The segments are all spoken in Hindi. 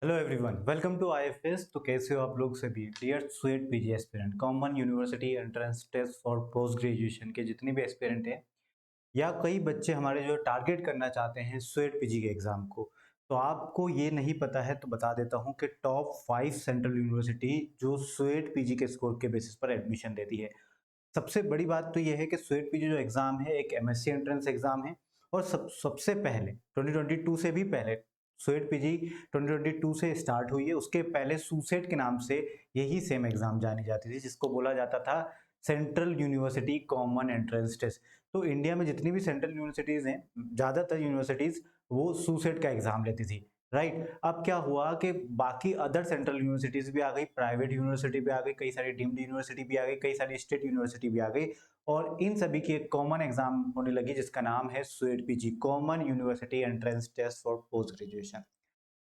Hello everyone, welcome to IFS. तो कैसे हो आप लोग सभी? Dear CUET PG aspirant, common university entrance test for post graduation के जितने भी एस्पिरेंट हैं या कई बच्चे हमारे जो टारगेट करना चाहते हैं स्वेट पीजी के एग्जाम को, तो आपको ये नहीं पता है तो बता देता हूँ कि टॉप 5 सेंट्रल यूनिवर्सिटी जो स्वेट पीजी के स्कोर के बेसिस पर एडमिशन देती है। सबसे बड़ी बात तो ये है कि स्वेट पीजी जो एग्जाम है एक एमएससी एंट्रेंस एग्जाम है और सबसे पहले 2022 से भी पहले स्वेट पीजी 2022 से स्टार्ट हुई है। उसके पहले सुसेट के नाम से यही सेम एग्जाम जानी जाती थी, जिसको बोला जाता था central university common entrance test. तो इंडिया में जितनी भी सेंट्रल यूनिवर्सिटीज हैं, ज्यादातर यूनिवर्सिटीज वो सुसेट का एग्जाम लेती थी। राइट, अब क्या हुआ कि बाकी अदर सेंट्रल यूनिवर्सिटीज भी आ गई, प्राइवेट यूनिवर्सिटी भी आ गई, कई सारी डीम्ड यूनिवर्सिटी भी आ गई, कई सारी स्टेट यूनिवर्सिटी भी आ गई और इन सभी की एक कॉमन एग्जाम होने लगी जिसका नाम है CUET PG, common university entrance test for post graduation.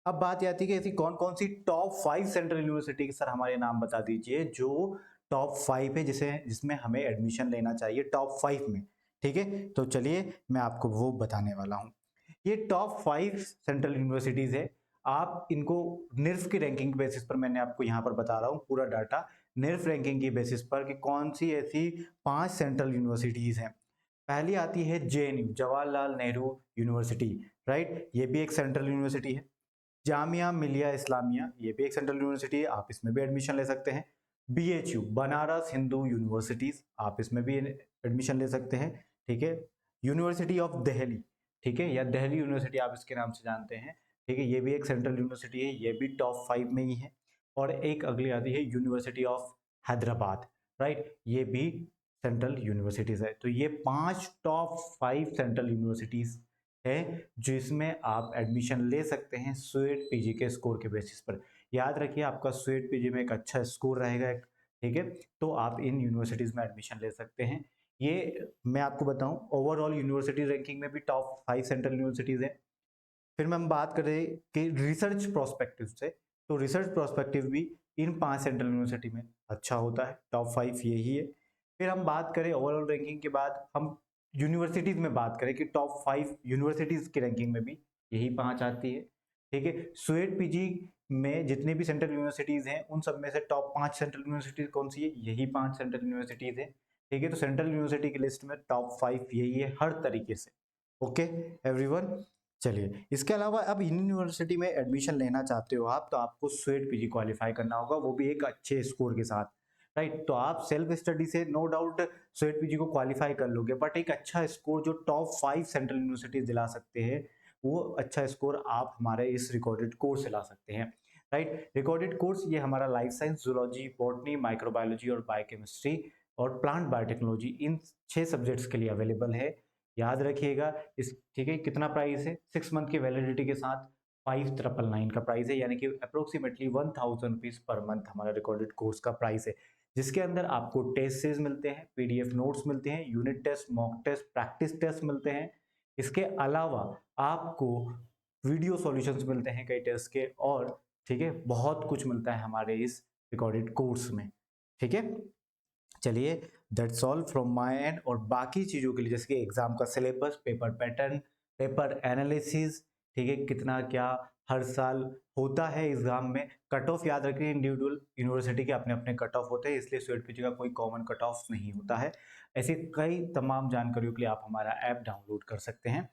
अब बात आती है कि ऐसी कौन कौन सी टॉप 5 सेंट्रल यूनिवर्सिटी के सर हमारे नाम बता दीजिए जो टॉप 5 है जिसमें हमें एडमिशन लेना चाहिए टॉप 5 में। ठीक है, तो चलिए मैं आपको वो बताने वाला हूँ। ये टॉप 5 सेंट्रल यूनिवर्सिटीज है। आप इनको निर्फ की रैंकिंग बेसिस पर मैंने आपको यहाँ पर बता रहा हूँ पूरा डाटा, निर्फ रैंकिंग की बेसिस पर कि कौन सी ऐसी 5 सेंट्रल यूनिवर्सिटीज हैं। पहली आती है JNU, Jawaharlal Nehru university. Right, ये भी एक सेंट्रल यूनिवर्सिटी है। जामिया मिलिया इस्लामिया, ये भी एक सेंट्रल यूनिवर्सिटी है, आप इसमें भी एडमिशन ले सकते हैं। बीएचयू, बनारस हिंदू यूनिवर्सिटीज, आप इसमें भी एडमिशन ले सकते हैं। ठीक है, यूनिवर्सिटी ऑफ दिल्ली, ठीक है, या दिल्ली यूनिवर्सिटी आप इसके नाम से जानते हैं। ठीक है, ये भी एक सेंट्रल यूनिवर्सिटी है, ये भी टॉप 5 में ही है। और एक अगली आती है यूनिवर्सिटी ऑफ हैदराबाद। राइट, ये भी सेंट्रल यूनिवर्सिटीज है। तो ये 5 टॉप 5 सेंट्रल यूनिवर्सिटीज है जिसमें आप एडमिशन ले सकते हैं स्वेट पीजी के स्कोर के बेसिस पर। याद रखिए, आपका स्वेट पीजी में एक अच्छा स्कोर रहेगा, ठीक है, तो आप इन यूनिवर्सिटीज में एडमिशन ले सकते हैं। ये मैं आपको बताऊं, ओवरऑल यूनिवर्सिटी रैंकिंग में भी टॉप 5 सेंट्रल यूनिवर्सिटीज है। फिर हम बात करें कि रिसर्च प्रोस्पेक्टिव से, तो रिसर्च प्रोस्पेक्टिव भी इन 5 सेंट्रल यूनिवर्सिटी में अच्छा होता है, टॉप 5 यही है। फिर हम बात करें ओवरऑल रैंकिंग के बाद, हम यूनिवर्सिटीज में बात करें कि टॉप 5 यूनिवर्सिटीज की रैंकिंग में भी यही 5 आती है। ठीक है, स्वेट पीजी में जितने भी सेंट्रल यूनिवर्सिटीज हैं उन सब में से टॉप 5 सेंट्रल यूनिवर्सिटीज कौन सी है? यही 5 सेंट्रल यूनिवर्सिटीज है। ठीक है, तो सेंट्रल यूनिवर्सिटी की लिस्ट में टॉप 5 यही है हर तरीके से। ओके एवरीवन, चलिए इसके अलावा अब यूनिवर्सिटी में एडमिशन लेना चाहते हो आप, तो आपको स्वेट पीजी क्वालिफाई करना होगा, वो भी एक अच्छे स्कोर के साथ। राइट, तो आप सेल्फ स्टडी से नो डाउट स्वेट पीजी को क्वालिफाई कर लोगे, बट एक अच्छा स्कोर जो टॉप 5 सेंट्रल यूनिवर्सिटी दिला सकते हैं, वो अच्छा स्कोर आप हमारे इस रिकॉर्डेड कोर्स से ला सकते हैं। राइट, रिकॉर्डेड कोर्स ये हमारा life science, zoology, botany, microbiology और बायोकेमिस्ट्री और प्लांट बायोटेक्नोलॉजी, इन 6 सब्जेक्ट्स के लिए अवेलेबल है। याद रखिएगा इस, ठीक है, कितना प्राइस है? 6 मंथ की वैलिडिटी के साथ 5999 का प्राइस है, यानी कि अप्रोक्सीमेटली 1000 रुपीज पर मंथ हमारा रिकॉर्डेड कोर्स का प्राइस है, जिसके अंदर आपको टेस्ट सीरीज मिलते हैं, पीडीएफ नोट्स मिलते हैं, unit test, mock test, practice test मिलते हैं। इसके अलावा आपको वीडियो सॉल्यूशंस मिलते हैं कई टेस्ट के, और ठीक है बहुत कुछ मिलता है हमारे इस रिकॉर्डेड कोर्स में। ठीक है, चलिए that's all from my and. और बाकी चीज़ों के लिए जैसे कि एग्जाम का syllabus, paper pattern, paper analysis, ठीक है, कितना क्या हर साल होता है एग्जाम में, कट ऑफ याद रखिए, इंडिविजुअल यूनिवर्सिटी के अपने अपने कट ऑफ होते हैं, इसलिए स्वेट पीजी का कोई कॉमन कट ऑफ नहीं होता है। ऐसी कई तमाम जानकारियों के लिए आप हमारा ऐप डाउनलोड कर सकते हैं।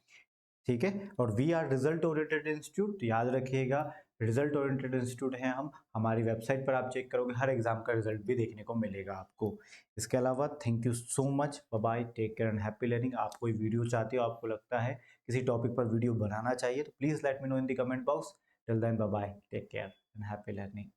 ठीक है, और we are result oriented institute, याद रखिएगा रिजल्ट ओरिएंटेड इंस्टीट्यूट है हम। हमारी वेबसाइट पर आप चेक करोगे हर एग्जाम का रिजल्ट भी देखने को मिलेगा आपको। इसके अलावा thank you so much, bye bye, take care and happy learning. आप कोई वीडियो चाहते हो, आपको लगता है किसी टॉपिक पर वीडियो बनाना चाहिए, तो please let me know in the comment box. Till then bye bye, take care and happy learning.